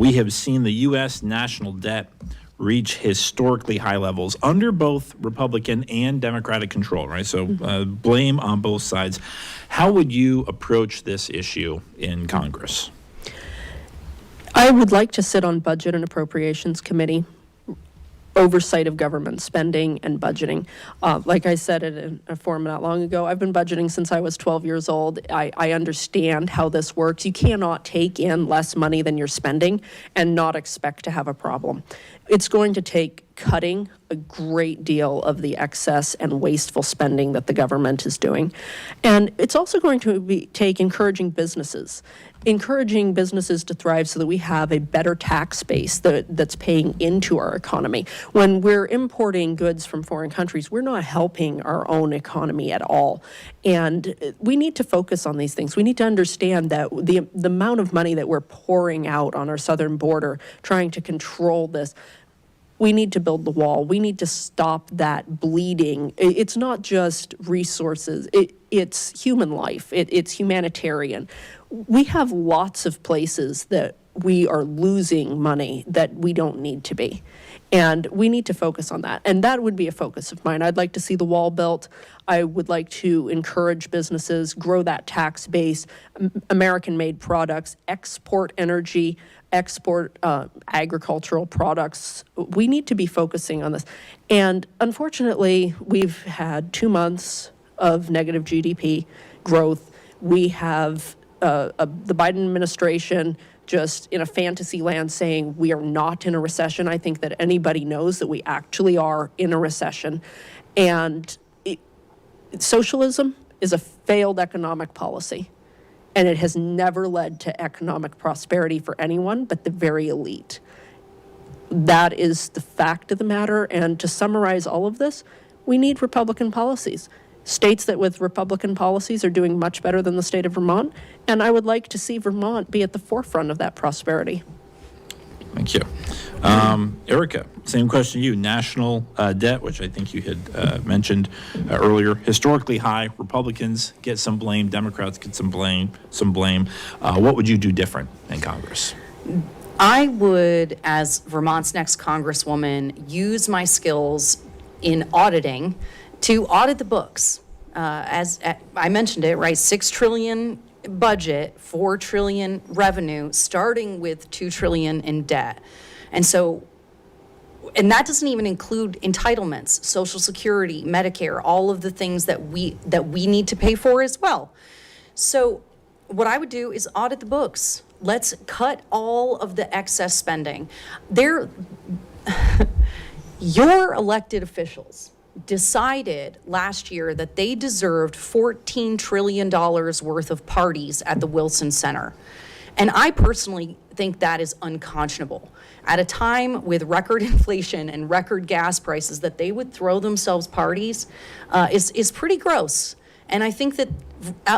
We have seen the U.S. national debt reach historically high levels under both Republican and Democratic control, right? So blame on both sides. How would you approach this issue in Congress? I would like to sit on Budget and Appropriations Committee, oversight of government spending and budgeting. Like I said in a forum not long ago, I've been budgeting since I was 12 years old. I understand how this works. You cannot take in less money than you're spending and not expect to have a problem. It's going to take cutting a great deal of the excess and wasteful spending that the government is doing. And it's also going to take encouraging businesses to thrive so that we have a better tax base that's paying into our economy. When we're importing goods from foreign countries, we're not helping our own economy at all. And we need to focus on these things. We need to understand that the amount of money that we're pouring out on our southern border, trying to control this, we need to build the wall. We need to stop that bleeding. It's not just resources. It's human life. It's humanitarian. We have lots of places that we are losing money that we don't need to be. And we need to focus on that. And that would be a focus of mine. I'd like to see the wall built. I would like to encourage businesses, grow that tax base, American-made products, export energy, export agricultural products. We need to be focusing on this. And unfortunately, we've had 2 months of negative GDP growth. We have the Biden administration just in a fantasy land saying we are not in a recession. I think that anybody knows that we actually are in a recession. And socialism is a failed economic policy. And it has never led to economic prosperity for anyone but the very elite. That is the fact of the matter. And to summarize all of this, we need Republican policies. States that with Republican policies are doing much better than the state of Vermont. And I would like to see Vermont be at the forefront of that prosperity. Thank you. Erica, same question to you. National debt, which I think you had mentioned earlier, historically high. Republicans get some blame. Democrats get some blame. What would you do different in Congress? I would, as Vermont's next Congresswoman, use my skills in auditing to audit the books. As I mentioned it, right, $6 trillion budget, $4 trillion revenue, starting with $2 trillion in debt. And so, and that doesn't even include entitlements, Social Security, Medicare, all of the things that we need to pay for as well. So what I would do is audit the books. Let's cut all of the excess spending. Your elected officials decided last year that they deserved $14 trillion worth of parties at the Wilson Center. And I personally think that is unconscionable. At a time with record inflation and record gas prices, that they would throw themselves parties is pretty gross. And I think that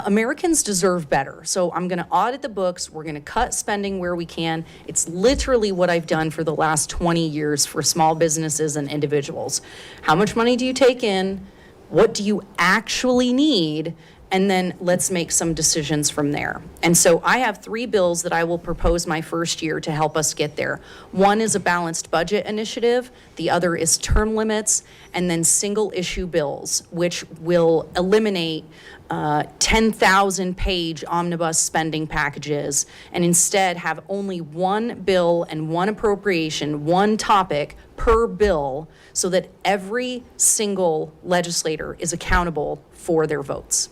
Americans deserve better. So I'm going to audit the books. We're going to cut spending where we can. It's literally what I've done for the last 20 years for small businesses and individuals. How much money do you take in? What do you actually need? And then let's make some decisions from there. And so I have 3 bills that I will propose my first year to help us get there. One is a balanced budget initiative. The other is term limits, and then single issue bills, which will eliminate 10,000-page omnibus spending packages and instead have only one bill and one appropriation, one topic per bill, so that every single legislator is accountable for their votes.